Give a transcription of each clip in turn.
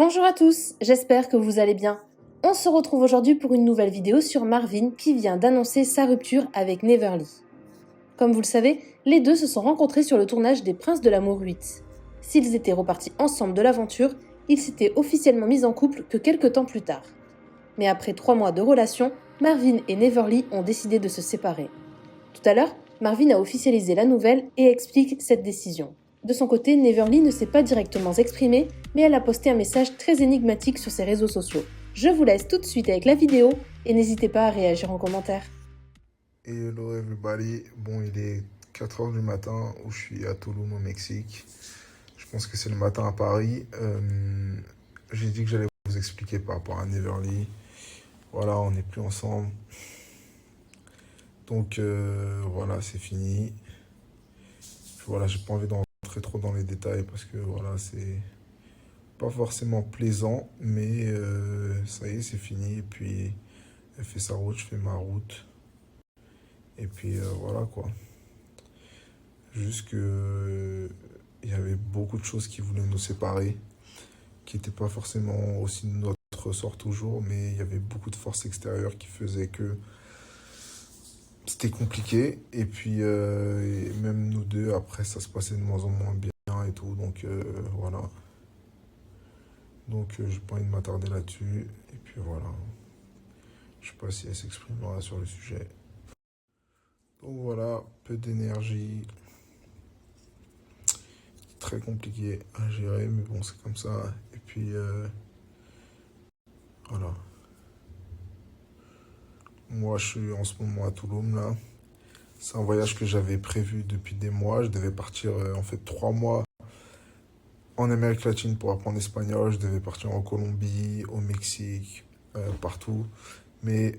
Bonjour à tous, j'espère que vous allez bien. On se retrouve aujourd'hui pour une nouvelle vidéo sur Marvin qui vient d'annoncer sa rupture avec Neverly. Comme vous le savez, les deux se sont rencontrés sur le tournage des Princes de l'amour 8. S'ils étaient repartis ensemble de l'aventure, ils s'étaient officiellement mis en couple que quelques temps plus tard. Mais après 3 mois de relation, Marvin et Neverly ont décidé de se séparer. Tout à l'heure, Marvin a officialisé la nouvelle et explique cette décision. De son côté, Neverly ne s'est pas directement exprimée, mais elle a posté un message très énigmatique sur ses réseaux sociaux. Je vous laisse tout de suite avec la vidéo et n'hésitez pas à réagir en commentaire. Hello everybody, bon il est 4 heures du matin où je suis à Tulum au Mexique. Je pense que c'est le matin à Paris. J'ai dit que j'allais vous expliquer par rapport à Neverly. Voilà, on n'est plus ensemble. Donc voilà, c'est fini. Voilà, j'ai pas envie d'entrer trop dans les détails parce que voilà, c'est pas forcément plaisant, mais ça y est, c'est fini. Et puis elle fait sa route, je fais ma route. Et puis voilà quoi. Juste que il y avait beaucoup de choses qui voulaient nous séparer, qui n'étaient pas forcément aussi de notre sort toujours, mais il y avait beaucoup de forces extérieures qui faisaient que c'était compliqué. Et puis et même nous deux, après, ça se passait de moins en moins bien et tout. Donc voilà. Donc j'ai pas envie de m'attarder là-dessus. Et puis voilà. Je sais pas si elle s'exprimera sur le sujet. Donc voilà, peu d'énergie. Très compliqué à gérer, mais bon, c'est comme ça. Et puis, voilà. Moi, je suis en ce moment à Tulum, là. C'est un voyage que j'avais prévu depuis des mois. Je devais partir, en fait, 3 mois en Amérique latine pour apprendre l'espagnol. Je devais partir en Colombie, au Mexique, partout. Mais,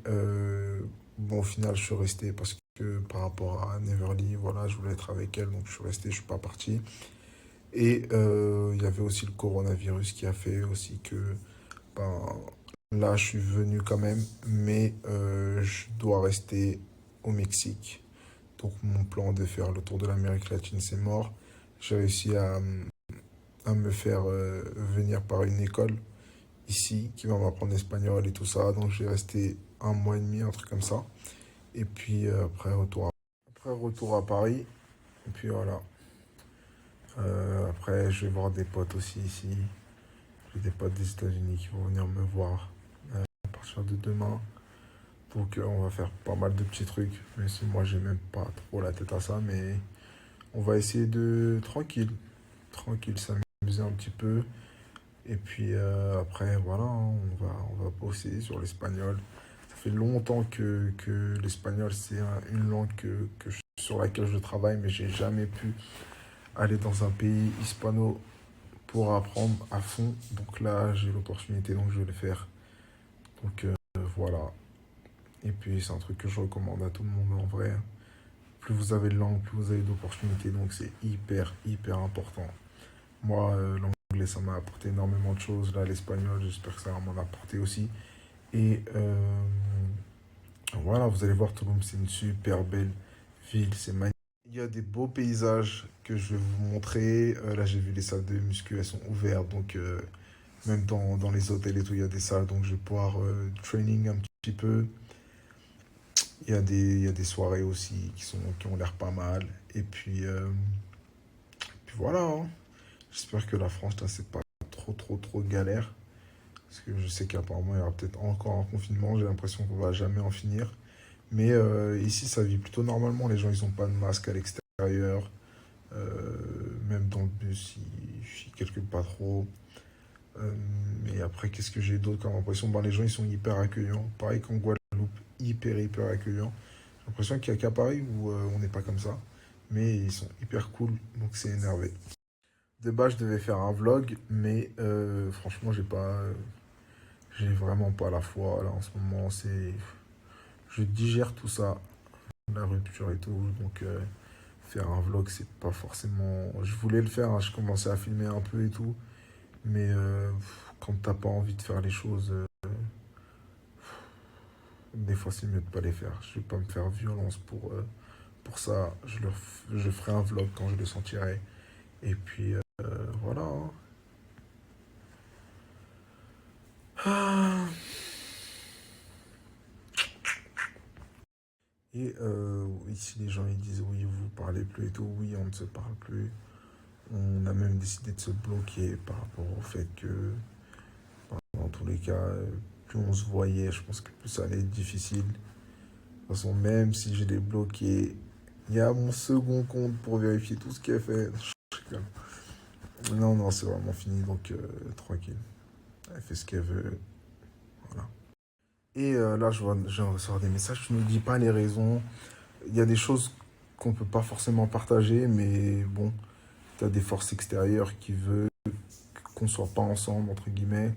bon, au final, je suis resté parce que par rapport à Neverly, voilà, je voulais être avec elle, donc je suis resté, je suis pas parti. Et il y avait aussi le coronavirus qui a fait aussi que ben, là, je suis venu quand même, mais je dois rester au Mexique. Donc mon plan de faire le tour de l'Amérique latine, c'est mort. J'ai réussi à me faire venir par une école ici qui va m'apprendre l'espagnol et tout ça. Donc j'ai resté 1 mois et demi, un truc comme ça. Et puis après, retour à Paris. Et puis voilà. Après, je vais voir des potes aussi ici. J'ai des potes des États-Unis qui vont venir me voir à partir de demain. Donc on va faire pas mal de petits trucs. Mais si moi j'ai même pas trop la tête à ça. Mais on va essayer de tranquille s'amuser un petit peu. Et puis après voilà, hein, on va bosser sur l'espagnol. Ça fait longtemps que l'espagnol c'est une langue sur laquelle je travaille. Mais j'ai jamais pu aller dans un pays hispano pour apprendre à fond. Donc là j'ai l'opportunité donc je vais le faire. Donc voilà. Et puis c'est un truc que je recommande à tout le monde en vrai. Plus vous avez de langue, plus vous avez d'opportunités. Donc c'est hyper important. Moi, l'anglais, ça m'a apporté énormément de choses. Là, l'espagnol, j'espère que ça va m'en apporter aussi. Et voilà, vous allez voir, Tulum, c'est une super belle ville. C'est magnifique. Il y a des beaux paysages que je vais vous montrer. Là, j'ai vu les salles de muscu, elles sont ouvertes. Donc, même dans les hôtels et tout, il y a des salles. Donc, je vais pouvoir training un petit peu. Il y a des soirées aussi qui ont l'air pas mal. Et puis voilà, hein. J'espère que la France, là, c'est pas trop galère. Parce que je sais qu'apparemment, il y aura peut-être encore un confinement. J'ai l'impression qu'on va jamais en finir. Mais ici, ça vit plutôt normalement. Les gens, ils ont pas de masque à l'extérieur. Même dans le bus, ils calculent pas trop. Mais après, qu'est-ce que j'ai d'autre comme impression? Ben, les gens, ils sont hyper accueillants. Pareil qu'en Guadeloupe, hyper accueillants. J'ai l'impression qu'il n'y a qu'à Paris où on n'est pas comme ça. Mais ils sont hyper cool, donc c'est énervé. De base, je devais faire un vlog, mais franchement, j'ai vraiment pas la foi. Là, en ce moment, je digère tout ça, la rupture et tout. Donc, faire un vlog, c'est pas forcément. Je voulais le faire, hein, je commençais à filmer un peu et tout. Mais quand t'as pas envie de faire les choses, des fois, c'est mieux de pas les faire. Je vais pas me faire violence pour ça. Je ferai un vlog quand je le sentirai. Et puis, voilà, hein. Ah. Et ici, les gens ils disent oui, vous parlez plus et tout. Oui, on ne se parle plus. On a même décidé de se bloquer par rapport au fait que, dans tous les cas, plus on se voyait, je pense que plus ça allait être difficile. De toute façon, même si je l'ai bloqué, il y a mon second compte pour vérifier tout ce qu'elle fait. Non, non, c'est vraiment fini, donc tranquille. Elle fait ce qu'elle veut. Voilà. Et là, je ressors des messages. Tu ne nous dis pas les raisons. Il y a des choses qu'on ne peut pas forcément partager, mais bon, tu as des forces extérieures qui veulent qu'on ne soit pas ensemble, entre guillemets,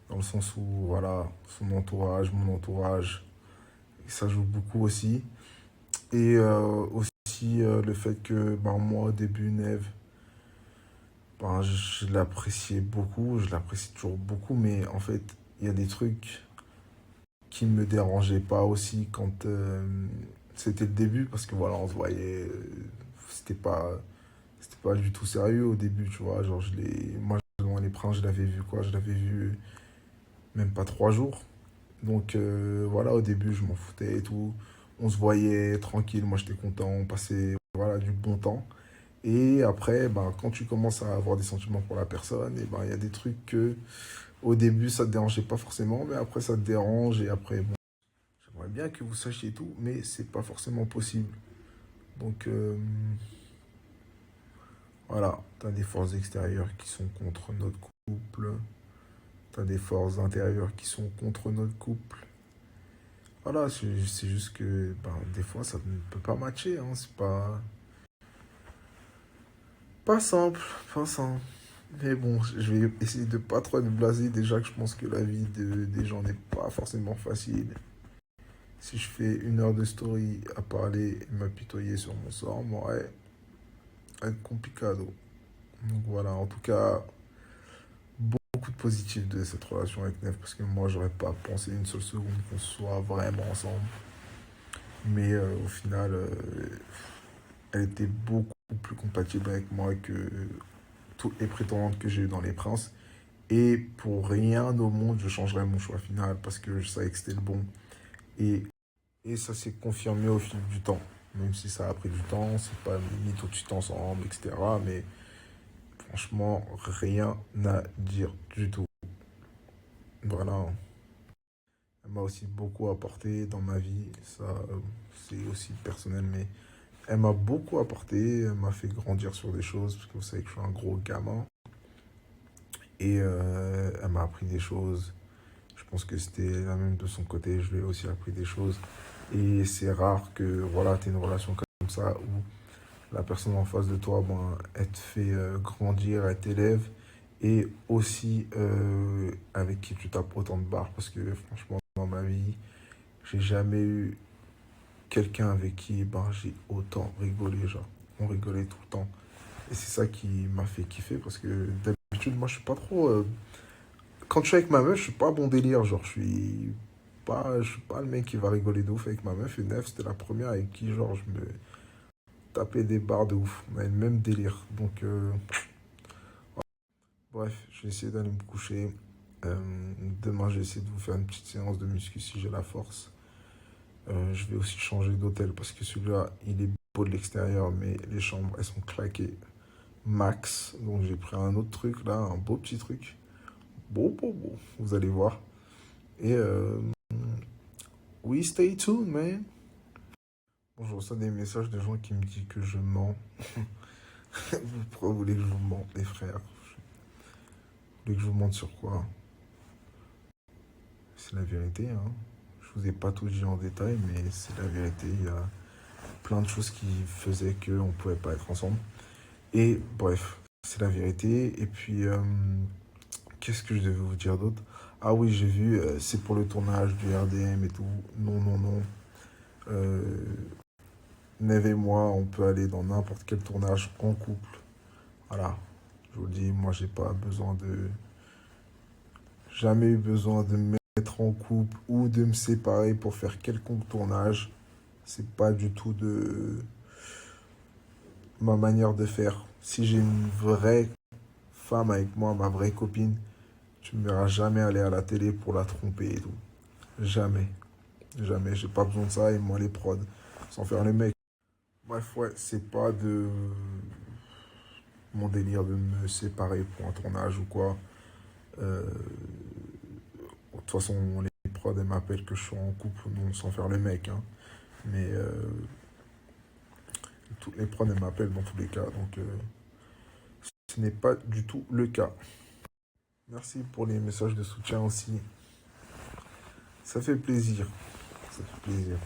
dans le sens où, voilà, son entourage, mon entourage, ça joue beaucoup aussi. Et aussi le fait que, ben, moi, au début, Neve, ben, je l'appréciais beaucoup, je l'apprécie toujours beaucoup, mais en fait, il y a des trucs qui me dérangeaient pas aussi quand c'était le début, parce que voilà, on se voyait, c'était pas du tout sérieux au début, tu vois. Genre, moi, dans les princes, je l'avais vu quoi? Je l'avais vu même pas 3 jours. Donc, voilà, au début, je m'en foutais et tout. On se voyait tranquille, moi, j'étais content, on passait, voilà, du bon temps. Et après, ben, quand tu commences à avoir des sentiments pour la personne, et ben, il y a des trucs que, au début, ça te dérangeait pas forcément, mais après, ça te dérange, et après, bon, j'aimerais bien que vous sachiez tout, mais c'est pas forcément possible. Donc, voilà, t'as des forces extérieures qui sont contre notre couple. T'as des forces intérieures qui sont contre notre couple. Voilà, c'est juste que ben, des fois ça ne peut pas matcher, hein. C'est pas simple, pas simple. Mais bon, je vais essayer de pas trop me blaser. Déjà que je pense que la vie des gens n'est pas forcément facile. Si je fais 1 heure de story à parler et m'apitoyer sur mon sort, moi, ouais, être complicado. Donc voilà, en tout cas, beaucoup de positifs de cette relation avec Nef parce que moi, j'aurais pas pensé une seule seconde qu'on soit vraiment ensemble. Mais au final, elle était beaucoup plus compatible avec moi que toutes les prétendantes que j'ai eues dans Les Princes. Et pour rien au monde, je changerais mon choix final parce que je savais que c'était le bon. Et, et ça s'est confirmé au fil du temps. Même si ça a pris du temps, c'est pas mis tout de suite ensemble, etc. Mais franchement, rien à dire du tout. Voilà. Elle m'a aussi beaucoup apporté dans ma vie. Ça, c'est aussi personnel, mais elle m'a beaucoup apporté. Elle m'a fait grandir sur des choses, parce que vous savez que je suis un gros gamin. Et elle m'a appris des choses. Je pense que c'était la même de son côté. Je lui ai aussi appris des choses. Et c'est rare que voilà, tu aies une relation comme ça où la personne en face de toi, ben, elle te fait grandir, elle t'élève. Et aussi avec qui tu tapes autant de barres. Parce que franchement, dans ma vie, j'ai jamais eu quelqu'un avec qui ben, j'ai autant rigolé. Genre, on rigolait tout le temps. Et c'est ça qui m'a fait kiffer parce que d'habitude, moi, je suis pas trop. Quand je suis avec ma meuf, je suis pas bon délire. Genre, je suis pas le mec qui va rigoler de ouf avec ma meuf. Et Nef, c'était la première avec qui, genre, je me tapais des barres de ouf. On avait le même délire. Donc, bref, je vais essayer d'aller me coucher. Euh, Demain, je vais essayer de vous faire une petite séance de muscu si j'ai la force. Je vais aussi changer d'hôtel parce que celui-là, il est beau de l'extérieur, mais les chambres, elles sont claquées max. Donc j'ai pris un autre truc là, un beau petit truc. Beau. Vous allez voir. Et oui, stay tuned, man. Bon, je reçois des messages de gens qui me disent que je mens. Pourquoi vous voulez que je vous mente, les frères? Vous voulez que je vous mente sur quoi? C'est la vérité, hein. Je vous ai pas tout dit en détail, mais c'est la vérité. Il y a plein de choses qui faisaient qu'on pouvait pas être ensemble. Et bref, c'est la vérité. Et puis, qu'est-ce que je devais vous dire d'autre? Ah oui, j'ai vu, c'est pour le tournage du RDM et tout. Non, non, non. Euh, Neve et moi, on peut aller dans n'importe quel tournage en couple. Voilà. Je vous le dis, moi, j'ai pas besoin de. Jamais eu besoin de me mettre en couple ou de me séparer pour faire quelconque tournage. C'est pas du tout de ma manière de faire. Si j'ai une vraie femme avec moi, ma vraie copine, Tu me verras jamais aller à la télé pour la tromper et tout. Jamais. Jamais. J'ai pas besoin de ça et moi les prods. Sans faire les mecs. Bref, ouais, c'est pas de mon délire de me séparer pour un tournage ou quoi. De toute façon, les prods, elles m'appellent que je suis en couple, non, sans faire le mec, hein. Mais toutes les prods, elles m'appellent dans tous les cas. Donc, ce n'est pas du tout le cas. Merci pour les messages de soutien aussi. Ça fait plaisir. Ça fait plaisir.